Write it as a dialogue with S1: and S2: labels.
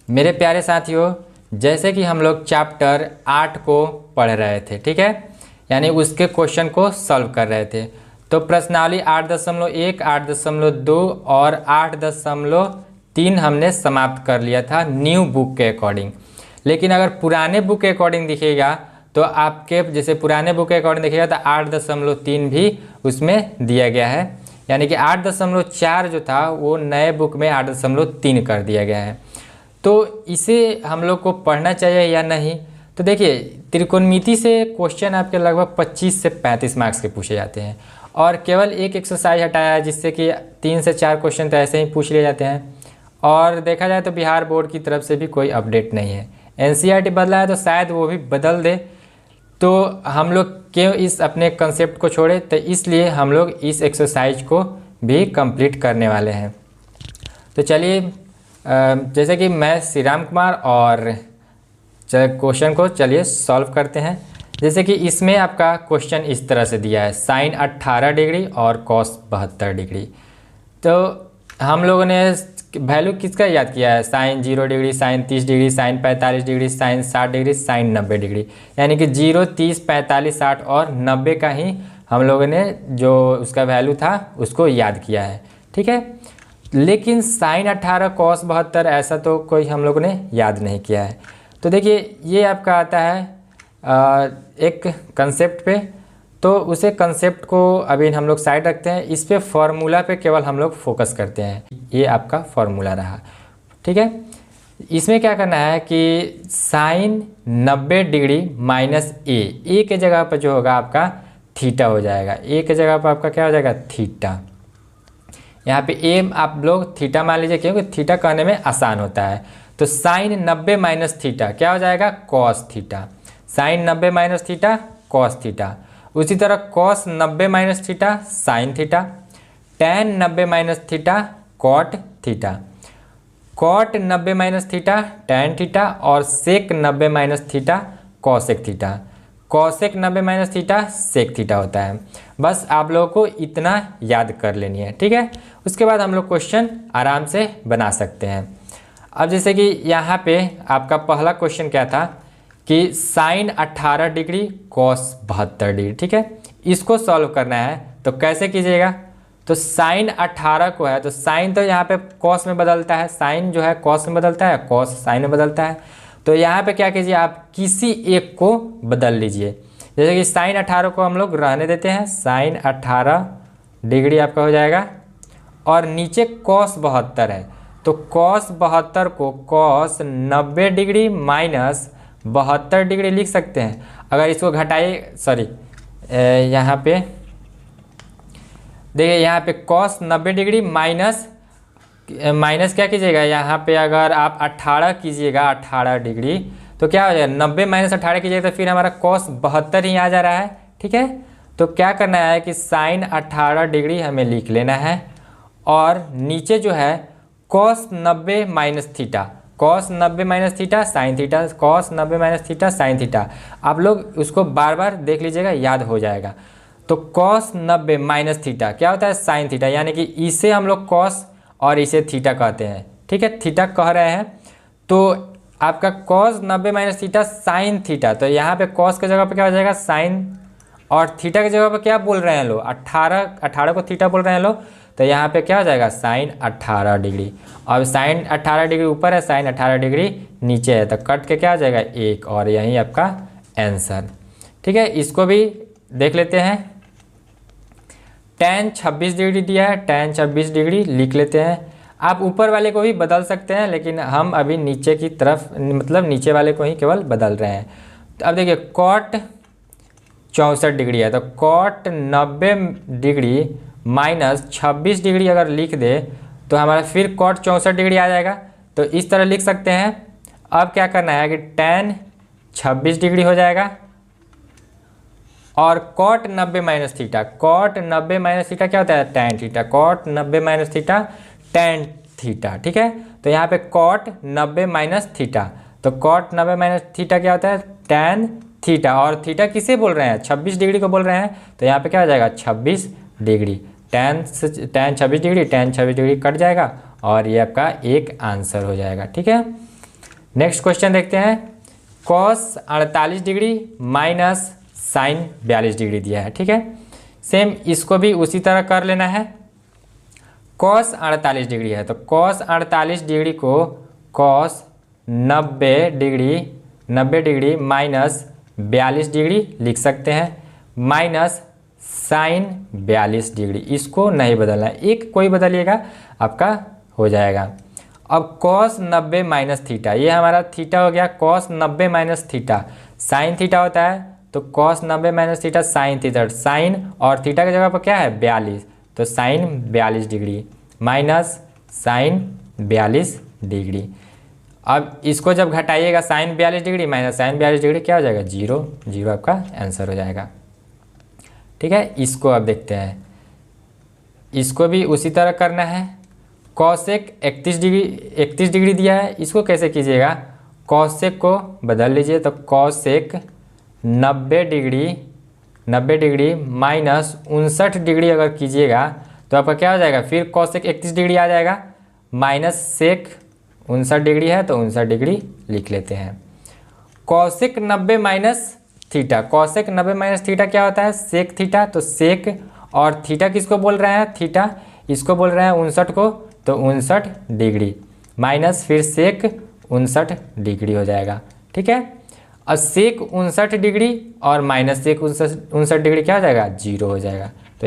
S1: मेरे प्यारे साथियों, जैसे कि हम लोग चैप्टर 8 को पढ़ रहे थे, ठीक है, यानी उसके क्वेश्चन को सॉल्व कर रहे थे। तो प्रश्नावली 8.1, 8.2 और 8.3 हमने समाप्त कर लिया था न्यू बुक के अकॉर्डिंग। लेकिन अगर पुराने बुक के अकॉर्डिंग दिखेगा तो आपके जैसे पुराने बुक के अकॉर्डिंग दिखेगा तो 8.3 भी उसमें दिया गया है, यानी कि 8.4 जो था वो नए बुक में 8.3 कर दिया गया है। तो इसे हम लोग को पढ़ना चाहिए या नहीं? तो देखिए, त्रिकोणमिति से क्वेश्चन आपके लगभग 25 से 35 मार्क्स के पूछे जाते हैं और केवल एक एक्सरसाइज हटाया है जिससे कि 3 से 4 क्वेश्चन तो ऐसे ही पूछ लिए जाते हैं। और देखा जाए तो बिहार बोर्ड की तरफ से भी कोई अपडेट नहीं है। एनसीईआरटी बदला है तो शायद वो भी बदल दे, तो हम लोग क्यों इस अपने कंसेप्ट को छोड़े, तो इसलिए हम लोग इस एक्सरसाइज को भी कंप्लीट करने वाले हैं। तो चलिए, जैसे कि मैं श्री राम कुमार और क्वेश्चन को चलिए सॉल्व करते हैं। जैसे कि इसमें आपका क्वेश्चन इस तरह से दिया है, साइन 18 डिग्री और कॉस 72 डिग्री। तो हम लोगों ने वैल्यू किसका याद किया है? Sine 0 degree, sine 30 degree, sine 45 degree, sine 60 degree, sine 90 degree, यानी कि 0, 30, 45, 60 और 90 का ही हम लोगों ने जो उसका वैल्यू था उसको याद किया है, ठीक है। लेकिन साइन 18 कॉस 72 ऐसा तो कोई हम लोगों ने याद नहीं किया है। तो देखिए, ये आपका आता है एक कंसेप्ट पे, तो उसे कंसेप्ट को अभी हम लोग साइड रखते हैं, इस पे फॉर्मूला पे केवल हम लोग फोकस करते हैं। ये आपका फॉर्मूला रहा, ठीक है। इसमें क्या करना है कि साइन 90 डिग्री माइनस ए के जगह पर जो होगा आपका थीटा हो जाएगा। ए के जगह पर आपका क्या हो जाएगा? थीटा। यहाँ पे ए आप लोग थीटा मान लीजिए, क्योंकि थीटा कहने में आसान होता है। तो साइन 90 माइनस थीटा क्या हो जाएगा? Cos theta. Sine 90 minus theta cos theta. उसी तरह cos 90 minus theta sine theta, tan 90 minus theta cot theta, cot 90 minus theta tan theta और sec 90 minus theta cosec theta. Cosec 90 minus theta sec theta होता है। बस आप लोगों को इतना याद कर लेनी है, ठीक है। उसके बाद हम लोग क्वेश्चन आराम से बना सकते हैं। अब जैसे कि यहाँ पे आपका पहला क्वेश्चन क्या था कि साइन 18 डिग्री कॉस 72 डिग्री, ठीक है। इसको सॉल्व करना है तो कैसे कीजिएगा? तो साइन 18 को है तो साइन तो यहाँ पे कॉस में बदलता है, साइन जो है कॉस में बदलता है, कॉस साइन में बदलता है। तो यहाँ पे क्या कीजिए, आप किसी एक को बदल लीजिए। जैसे कि साइन 18 को हम लोग रहने देते हैं, साइन 18 डिग्री आपका हो जाएगा और नीचे कॉस 72 है तो कॉस 72 को कॉस 90 डिग्री माइनस 72 डिग्री लिख सकते हैं। अगर इसको घटाइए, सॉरी यहाँ पे देखिए, यहाँ पे कॉस 90 डिग्री माइनस क्या कीजिएगा, यहाँ पे अगर आप 18 कीजिएगा 18 डिग्री तो क्या हो जाएगा? 90 माइनस 18 कीजिएगा तो फिर हमारा कॉस 72 ही आ जा रहा है, ठीक है। तो क्या करना है कि साइन 18 डिग्री हमें लिख लेना है और नीचे जो है cos 90 minus theta, cos 90 minus theta sine theta, cos 90 minus theta sine theta. आप लोग उसको बार बार देख लीजिएगा, याद हो जाएगा। तो कॉस 90 माइनस थीटा क्या होता है? साइन थीटा, यानी कि इसे हम लोग कॉस और इसे थीटा कहते हैं, ठीक है। थीटा कह रहे हैं तो आपका cos 90 minus theta sine theta, तो यहाँ पे कॉस के जगह पे क्या हो जाएगा? साइन, और थीटा की जगह पे क्या बोल रहे हैं लोग? 18 को थीटा बोल रहे हैं लोग, तो यहाँ पे क्या हो जाएगा? Sine 18 degree. अब साइन 18 डिग्री ऊपर है, साइन 18 डिग्री नीचे है, तो कट के क्या हो जाएगा? 1, और यही आपका आंसर, ठीक है। इसको भी देख लेते हैं। टैन 26 डिग्री दिया है, टैन 26 डिग्री लिख लेते हैं। आप ऊपर वाले को भी बदल सकते हैं, लेकिन हम अभी नीचे की तरफ मतलब नीचे वाले को ही केवल बदल रहे हैं। तो अब देखिए, कॉट 64 डिग्री है तो कॉट 90 डिग्री माइनस 26 डिग्री अगर लिख दे तो हमारा फिर कॉट 64 डिग्री आ जाएगा। तो इस तरह लिख सकते हैं। अब क्या करना है कि टैन 26 डिग्री हो जाएगा और cot 90 minus theta, cot 90 minus theta क्या होता है? Tan theta, cot 90 minus theta tan theta, ठीक है। तो यहाँ पे कॉट 90 माइनस थीटा, तो कॉट 90 माइनस थीटा क्या होता है? टैन थीटा, और थीटा किसे बोल रहे हैं? 26 डिग्री को बोल रहे हैं। तो यहाँ पे क्या हो जाएगा? 26 degree. Tan 26 degree, tan 26 degree cut जाएगा और ये आपका एक आंसर हो जाएगा, ठीक है। नेक्स्ट क्वेश्चन देखते हैं। Cos 48 degree minus sine 42 degree दिया है, ठीक है। सेम इसको भी उसी तरह कर लेना है। कॉस 48 डिग्री है तो कॉस 48 डिग्री को कॉस 90 डिग्री माइनस 42 डिग्री लिख सकते हैं, माइनस साइन 42 डिग्री। इसको नहीं बदलना है, एक कोई बदलिएगा आपका हो जाएगा। अब कॉस 90 माइनस थीटा, ये हमारा थीटा हो गया। Cos 90 minus theta sine theta होता है, तो cos 90 minus theta sine theta, sine और थीटा की जगह पर क्या है 42, तो sine 42 degree minus sine 42 degree. अब इसको जब घटाइएगा sine 42 degree minus sine 42 degree क्या हो जाएगा 0, 0 आपका आंसर हो जाएगा, ठीक है। इसको अब देखते हैं, इसको भी उसी तरह करना है। कॉसेक 31 डिग्री दिया है, इसको कैसे कीजिएगा, कॉसेक को बदल लीजिए, तो कॉसेक 90 डिग्री माइनस 59 डिग्री अगर कीजिएगा तो आपका क्या हो जाएगा, फिर कॉसेक 31 डिग्री आ जाएगा, माइनस सेक 59 डिग्री है तो 59 डिग्री लिख लेते हैं। Cosec 90 minus theta, cosec 90 minus theta क्या होता है सेक थीटा, तो सेक और थीटा किसको बोल रहे हैं थीटा, इसको बोल रहे हैं 59 को, तो 59 डिग्री माइनस फिर सेक 59 डिग्री हो जाएगा, ठीक है। अब सेक 59 डिग्री और माइनस सेक 59 डिग्री क्या हो जाएगा 0 हो जाएगा।